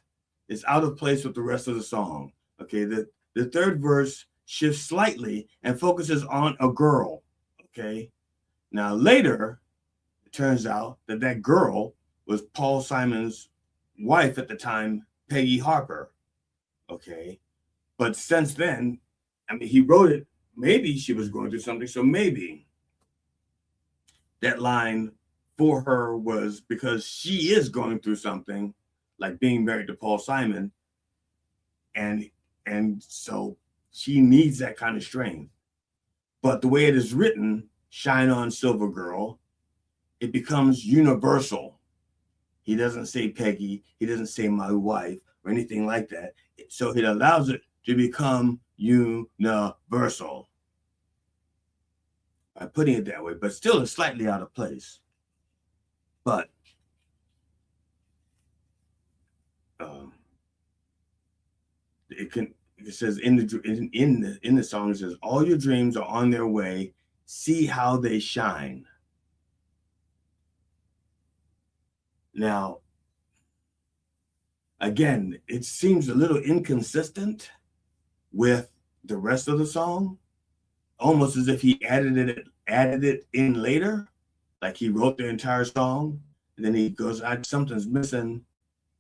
It's out of place with the rest of the song. Okay, the third verse shifts slightly and focuses on a girl. Okay, now later, it turns out that girl was Paul Simon's wife at the time, Peggy Harper. Okay, but since then, I mean, he wrote it. Maybe she was going through something, so maybe that line for her was because she is going through something, like being married to Paul Simon, and so she needs that kind of strength. But the way it is written, shine on, silver girl, it becomes universal. He doesn't say Peggy, he doesn't say my wife or anything like that. So it allows it to become universal by putting it that way, but still it's slightly out of place. But it it says in the song, it says, all your dreams are on their way. See how they shine. Now, again, it seems a little inconsistent with the rest of the song, almost as if he added it in later, like he wrote the entire song, and then he goes, something's missing.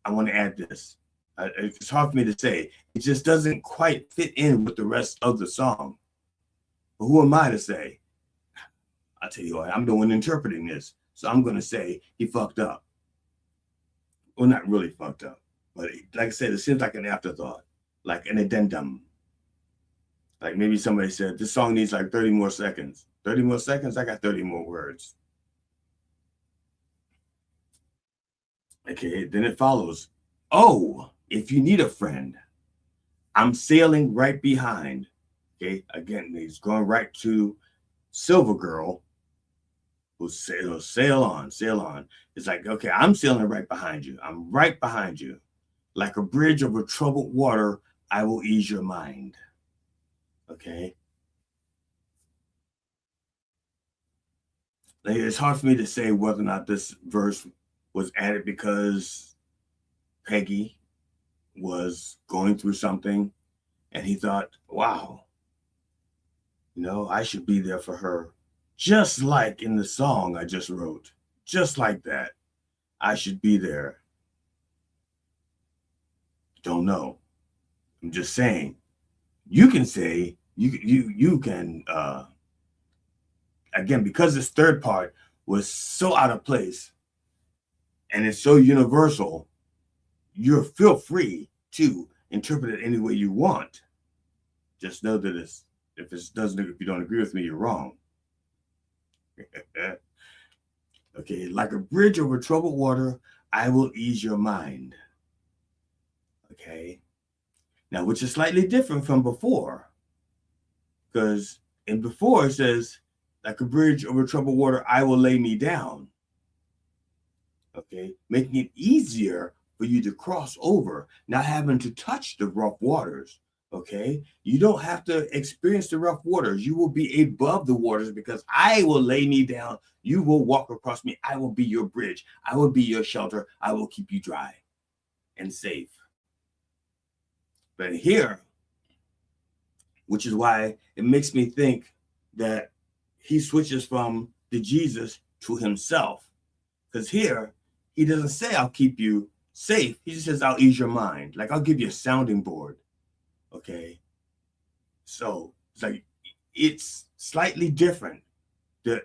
I want to add this. It's hard for me to say. It just doesn't quite fit in with the rest of the song. But who am I to say? I'll tell you what, I'm the one interpreting this. So I'm going to say he fucked up. Well, not really fucked up. But like I said, it seems like an afterthought, like an addendum. Like maybe somebody said, this song needs like 30 more seconds. 30 more seconds? I got 30 more words. Okay, then it follows. Oh, if you need a friend, I'm sailing right behind. Okay, again, he's going right to Silver Girl, who sail on. It's like, okay, I'm sailing right behind you. I'm right behind you. Like a bridge over troubled water, I will ease your mind. Okay. Like, it's hard for me to say whether or not this verse was added because Peggy was going through something and he thought, wow, I should be there for her. Just like in the song I just wrote, just like that. I should be there. Don't know. I'm just saying. You can say, you can, again, because this third part was so out of place and it's so universal, you feel free to interpret it any way you want. Just know that if you don't agree with me, you're wrong. Okay, like a bridge over troubled water, I will ease your mind. Okay. Now, which is slightly different from before. Because in before it says, like a bridge over troubled water, I will lay me down. Okay, making it easier for you to cross over, not having to touch the rough waters. Okay, you don't have to experience the rough waters. You will be above the waters because I will lay me down. You will walk across me. I will be your bridge. I will be your shelter. I will keep you dry and safe. But here, which is why it makes me think that he switches from the Jesus to himself. Because here, he doesn't say, I'll keep you safe. He just says, I'll ease your mind. Like, I'll give you a sounding board. Okay. So it's like, it's slightly different.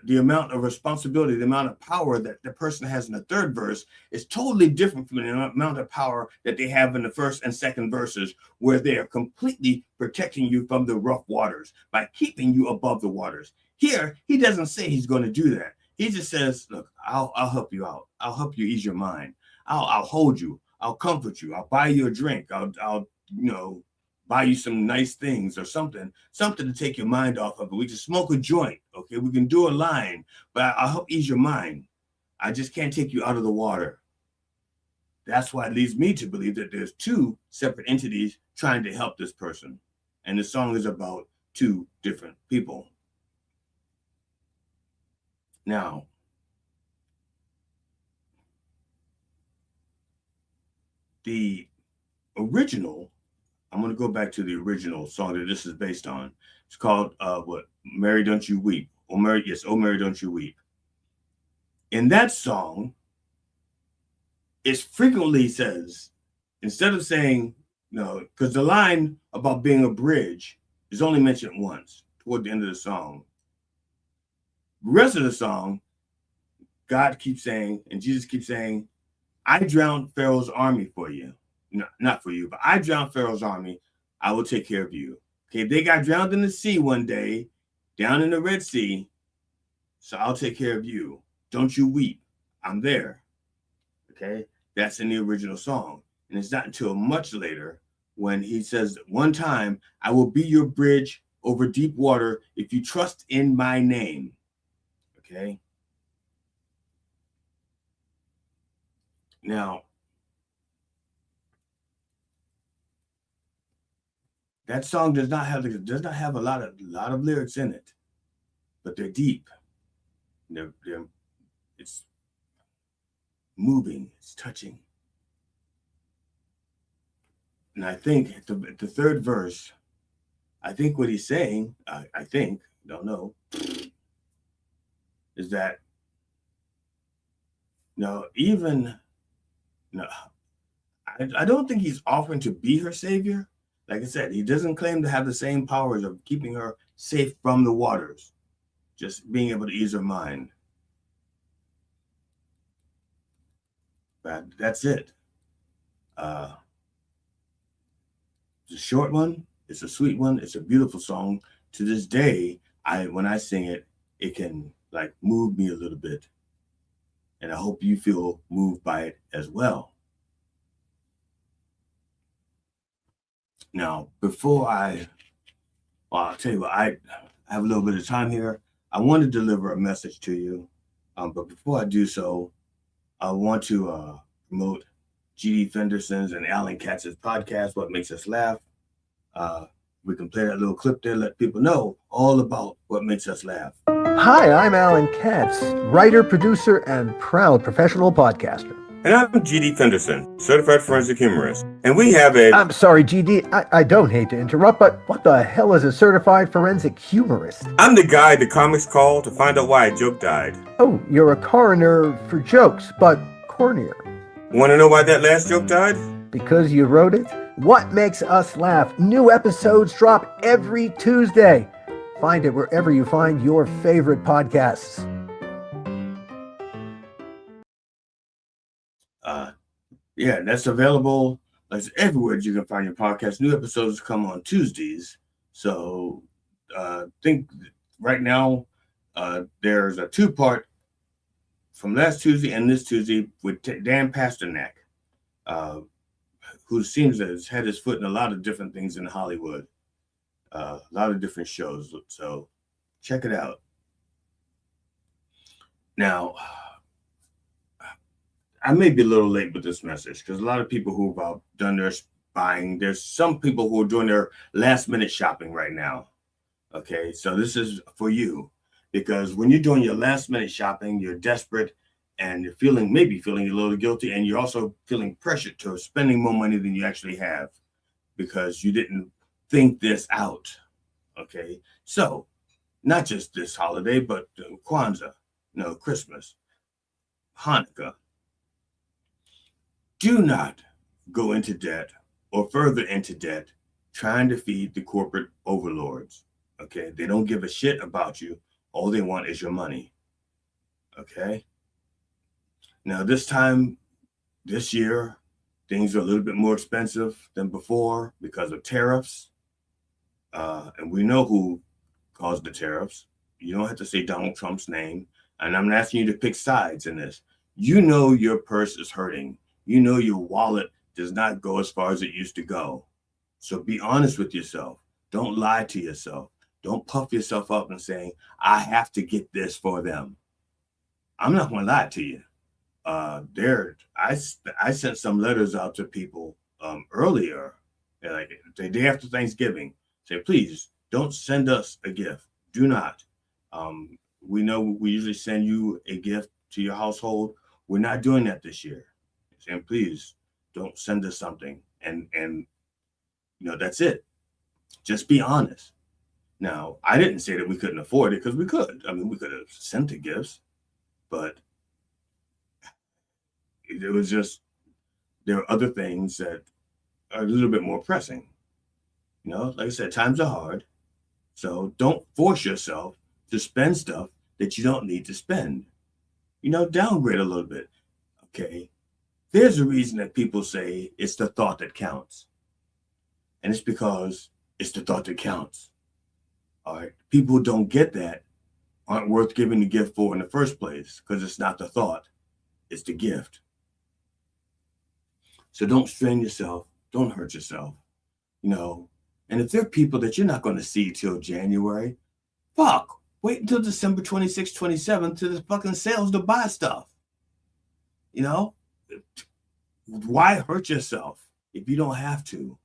The amount of responsibility, the amount of power that the person has in the third verse is totally different from the amount of power that they have in the first and second verses, where they are completely protecting you from the rough waters by keeping you above the waters. Here, he doesn't say he's going to do that. He just says, look, I'll help you out. I'll help you ease your mind. I'll hold you. I'll comfort you. I'll buy you a drink. I'll buy you some nice things or something to take your mind off of it. We can smoke a joint, okay? We can do a line, but I'll help ease your mind. I just can't take you out of the water. That's why it leads me to believe that there's two separate entities trying to help this person. And the song is about two different people. Now, the original, I'm going to go back to the original song that this is based on. It's called, Mary Don't You Weep. Oh, Mary Don't You Weep. In that song, it frequently says, instead of saying, because the line about being a bridge is only mentioned once toward the end of the song. The rest of the song, God keeps saying, and Jesus keeps saying, I drowned Pharaoh's army for you. No, not for you, but I drowned Pharaoh's army. I will take care of you. Okay, they got drowned in the sea one day, down in the Red Sea. So I'll take care of you. Don't you weep. I'm there. Okay, that's in the original song. And it's not until much later when he says, one time, I will be your bridge over deep water if you trust in my name. Okay. Now, that song does not have a lot of lyrics in it, but they're deep. It's moving, it's touching. And I think the third verse, I think what he's saying, I think, don't know, is that I don't think he's offering to be her savior. Like I said, he doesn't claim to have the same powers of keeping her safe from the waters, just being able to ease her mind. But that's it. It's a short one. It's a sweet one. It's a beautiful song. To this day, when I sing it, it can like move me a little bit. And I hope you feel moved by it as well. Now, I'll tell you what, I have a little bit of time here. I want to deliver a message to you. But before I do so, I want to promote G.D. Fenderson's and Alan Katz's podcast, What Makes Us Laugh. We can play that little clip there, let people know all about what makes us laugh. Hi, I'm Alan Katz, writer, producer, and proud professional podcaster. And I'm G.D. Fenderson, certified forensic humorist. And we have I'm sorry, GD, I don't hate to interrupt, but what the hell is a certified forensic humorist? I'm the guy the comics call to find out why a joke died. Oh, you're a coroner for jokes, but cornier. Want to know why that last joke died? Because you wrote it? What Makes Us Laugh. New episodes drop every Tuesday. Find it wherever you find your favorite podcasts. Yeah, that's available. That's everywhere you can find your podcast. New episodes come on Tuesdays. So think right now there's a 2-part from last Tuesday and this Tuesday with Dan Pasternak, who seems to have had his foot in a lot of different things in Hollywood, a lot of different shows. So check it out. Now, I may be a little late with this message because a lot of people who've done their buying, there's some people who are doing their last minute shopping right now. Okay, so this is for you because when you're doing your last minute shopping, you're desperate and you're maybe feeling a little guilty, and you're also feeling pressured to spending more money than you actually have because you didn't think this out. Okay, so not just this holiday, but Kwanzaa, Christmas, Hanukkah. Do not go into debt or further into debt trying to feed the corporate overlords, okay? They don't give a shit about you. All they want is your money, okay? Now, this year, things are a little bit more expensive than before because of tariffs. And we know who caused the tariffs. You don't have to say Donald Trump's name. And I'm not asking you to pick sides in this. You know your purse is hurting. You know your wallet does not go as far as it used to go. So be honest with yourself. Don't lie to yourself. Don't puff yourself up and saying, I have to get this for them. I'm not going to lie to you. I sent some letters out to people earlier, like the day after Thanksgiving. Say, please don't send us a gift. Do not. We know we usually send you a gift to your household. We're not doing that this year. And please don't send us something. And that's it. Just be honest. Now, I didn't say that we couldn't afford it because we could. I mean, we could have sent the gifts, but it was just, there are other things that are a little bit more pressing. Like I said, times are hard. So don't force yourself to spend stuff that you don't need to spend. Downgrade a little bit. Okay. There's a reason that people say it's the thought that counts. And it's because it's the thought that counts. All right. People who don't get that aren't worth giving the gift for in the first place because it's not the thought, it's the gift. So don't strain yourself. Don't hurt yourself. And if there are people that you're not going to see till January, wait until December 26th, 27th to the fucking sales to buy stuff. Why hurt yourself if you don't have to?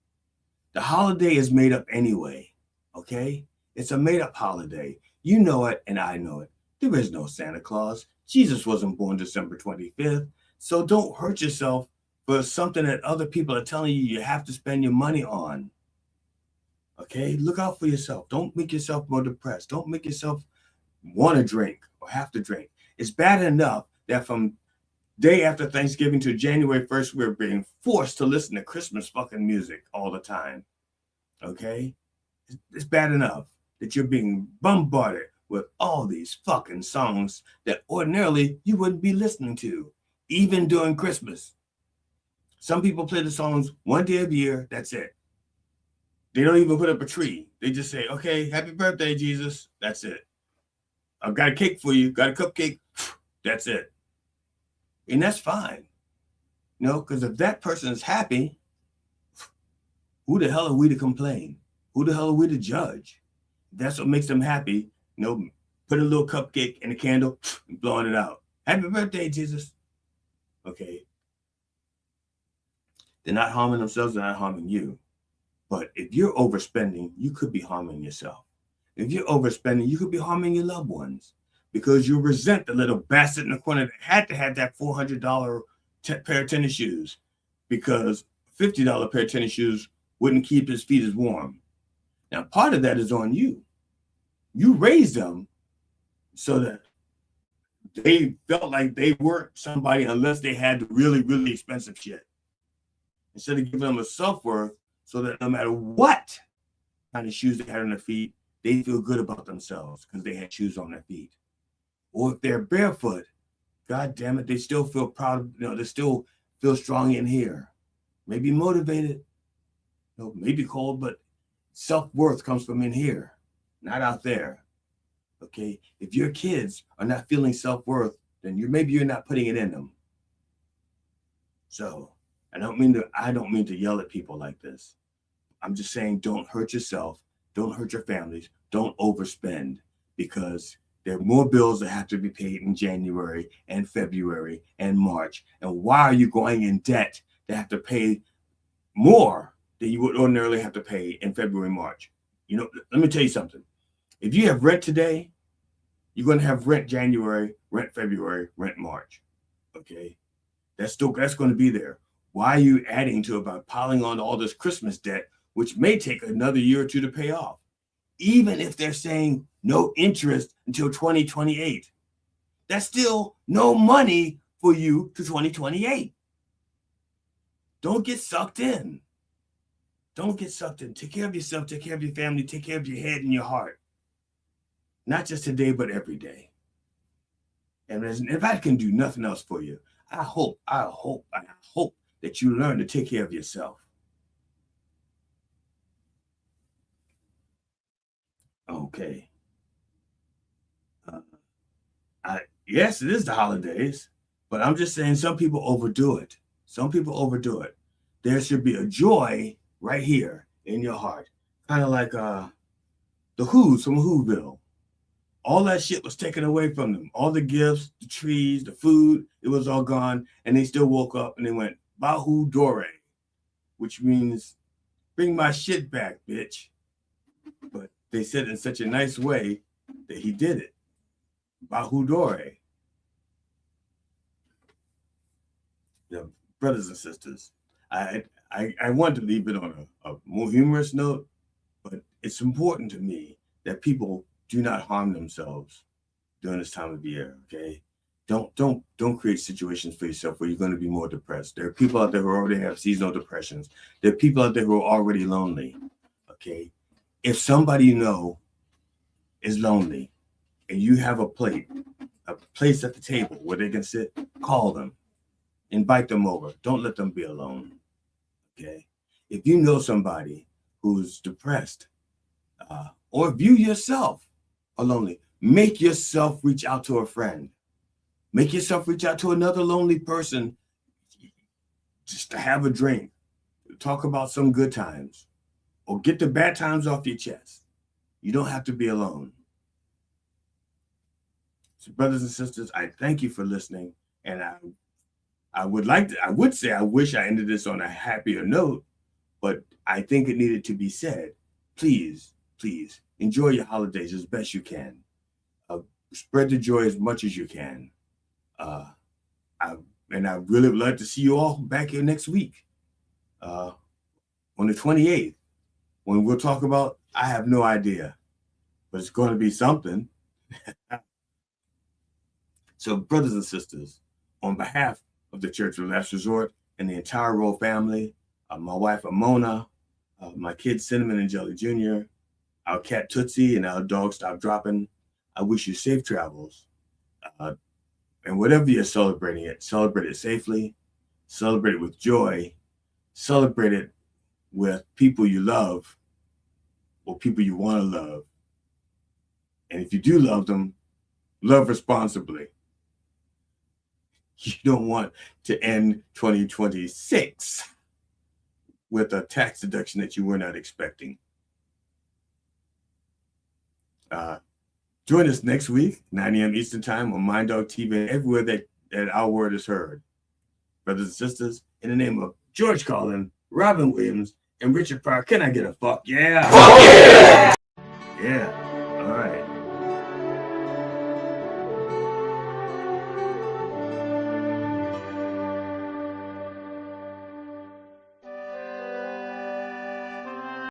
The holiday is made up anyway, okay? It's a made up holiday. You know it, and I know it. There is no Santa Claus. Jesus wasn't born December 25th. So don't hurt yourself for something that other people are telling you have to spend your money on. Okay? Look out for yourself. Don't make yourself more depressed. Don't make yourself want to drink or have to drink. It's bad enough that from day after Thanksgiving to January 1st, we're being forced to listen to Christmas fucking music all the time. Okay? It's bad enough that you're being bombarded with all these fucking songs that ordinarily you wouldn't be listening to, even during Christmas. Some people play the songs one day of the year, that's it. They don't even put up a tree. They just say, okay, happy birthday, Jesus. That's it. I've got a cake for you, got a cupcake. That's it. And that's fine. You know, because if that person is happy, who the hell are we to complain? Who the hell are we to judge? That's what makes them happy. You know, put a little cupcake and a candle and blowing it out. Happy birthday, Jesus. Okay. They're not harming themselves, they're not harming you. But if you're overspending, you could be harming yourself. If you're overspending, you could be harming your loved ones because you resent the little bastard in the corner that had to have that $400 pair of tennis shoes because $50 pair of tennis shoes wouldn't keep his feet as warm. Now, part of that is on you. You raised them so that they felt like they weren't somebody unless they had the really, really expensive shit. Instead of giving them a self-worth so that no matter what kind of shoes they had on their feet, they feel good about themselves because they had shoes on their feet. Or if they're barefoot, God damn it, they still feel proud, you know, they still feel strong in here. Maybe motivated, you know, maybe cold, but self-worth comes from in here, not out there. Okay? If your kids are not feeling self-worth, then maybe you're not putting it in them. So I don't mean to yell at people like this. I'm just saying don't hurt yourself, don't hurt your families, don't overspend because there are more bills that have to be paid in January and February and March. And why are you going in debt to have to pay more than you would ordinarily have to pay in February, March? You know, let me tell you something. If you have rent today, you're going to have rent January, rent February, rent March. Okay? That's going to be there. Why are you adding to about piling on all this Christmas debt, which may take another year or two to pay off? Even if they're saying no interest until 2028, that's still no money for you to 2028. Don't get sucked in. Don't get sucked in. Take care of yourself, take care of your family, take care of your head and your heart. Not just today, but every day. And if I can do nothing else for you, I hope that you learn to take care of yourself. Okay. Yes, it is the holidays, but I'm just saying some people overdo it. Some people overdo it. There should be a joy right here in your heart. Kind of like the Who's from Whoville. All that shit was taken away from them. All the gifts, the trees, the food, it was all gone. And they still woke up and they went, Bahu Dore, which means bring my shit back, bitch. But they said it in such a nice way that he did it. Bahu Dore. Yeah, brothers and sisters, I want to leave it on a more humorous note, but it's important to me that people do not harm themselves during this time of year, okay? Don't create situations for yourself where you're going to be more depressed. There are people out there who already have seasonal depressions. There are people out there who are already lonely, okay? If somebody you know is lonely and you have a place at the table where they can sit, call them, invite them over. Don't let them be alone, okay? If you know somebody who's depressed, or if you yourself are lonely, make yourself reach out to a friend. Make yourself reach out to another lonely person just to have a drink, talk about some good times, or get the bad times off your chest. You don't have to be alone. So brothers and sisters, I thank you for listening. And I would say I wish I ended this on a happier note, but I think it needed to be said. Please, please enjoy your holidays as best you can. Spread the joy as much as you can. I really would like to see you all back here next week on the 28th, when we'll talk about, I have no idea, but it's going to be something. So, brothers and sisters, on behalf of the Church of Last Resort and the entire Roll family, my wife Amona, my kids Cinnamon and Jelly Jr., our cat Tootsie, and our dog Stop Dropping, I wish you safe travels. And whatever you're celebrate it safely, celebrate it with joy, celebrate it with people you love or people you want to love. And if you do love them, love responsibly. You don't want to end 2026 with a tax deduction that you were not expecting. Join us next week, 9 a.m. Eastern Time on Mind Dog TV and everywhere that our word is heard. Brothers and sisters, in the name of George Carlin, Robin Williams, and Richard Pryor, can I get a fuck yeah? Fuck yeah! Yeah, all right.